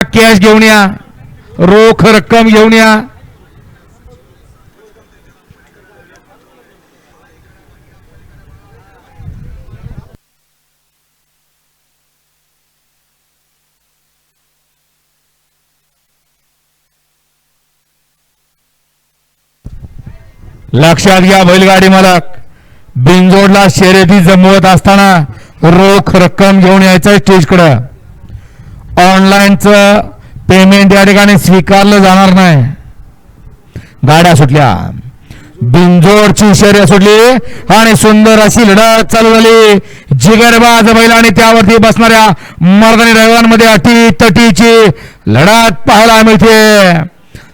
Cash घेऊन या, रोख रक्कम घेऊन या. लक्षात घ्या बैलगाडी मालक, बिनजोडला शर्यती जमवत असताना रोख रक्कम घेऊन यायचं स्टेजकडं. ऑनलाईनचं पेमेंट या ठिकाणी स्वीकारलं जाणार नाही. गाड्या सुटल्या, बिनजोडची शर्यत सुटली आणि सुंदर अशी लढत चालू झाली. जिगरबाज बैल आणि त्यावरती बसणाऱ्या मर्दानी ड्रायव्हरांमध्ये अटीतटीची लढत पाहायला मिळते.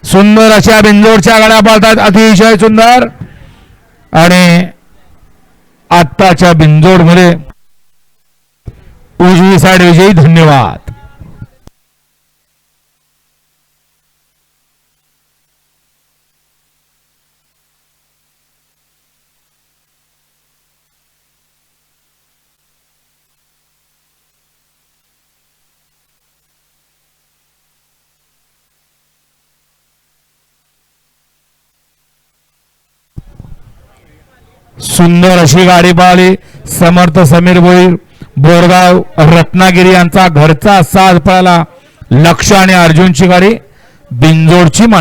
सुंदर अशा बिनजोडच्या गाड्या पळतात, अतिशय सुंदर. आणि आत्ताच्या बिनजोड मध्ये उजवी साइड विजयी. धन्यवाद. सुंदर अशी गाडी पाहिली. समर्थ समीर भोईर बोरगाव रत्नागिरी यांचा घरचा साज पळाला. लक्ष आणि अर्जुनची गाडी बिनजोडची